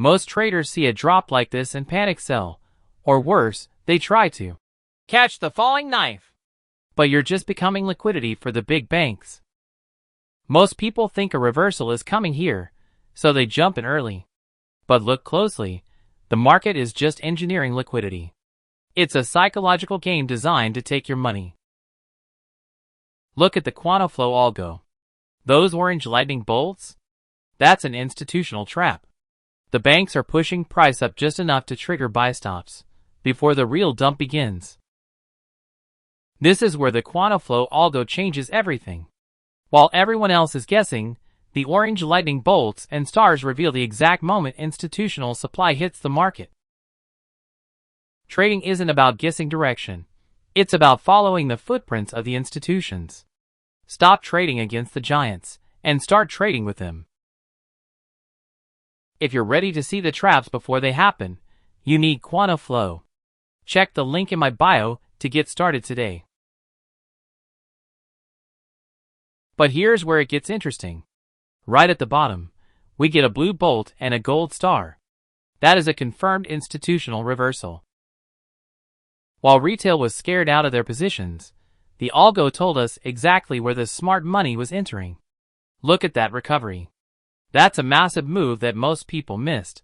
Most traders see a drop like this and panic sell, or worse, they try to catch the falling knife. But you're just becoming liquidity for the big banks. Most people think a reversal is coming here, so they jump in early. But look closely, the market is just engineering liquidity. It's a psychological game designed to take your money. Look at the QuantoFlow Algo. Those orange lightning bolts? That's an institutional trap. The banks are pushing price up just enough to trigger buy stops before the real dump begins. This is where the QuantoFlow Algo changes everything. While everyone else is guessing, the orange lightning bolts and stars reveal the exact moment institutional supply hits the market. Trading isn't about guessing direction. It's about following the footprints of the institutions. Stop trading against the giants and start trading with them. If you're ready to see the traps before they happen, you need QuantoFlow. Check the link in my bio to get started today. But here's where it gets interesting. Right at the bottom, we get a blue bolt and a gold star. That is a confirmed institutional reversal. While retail was scared out of their positions, the algo told us exactly where the smart money was entering. Look at that recovery. That's a massive move that most people missed.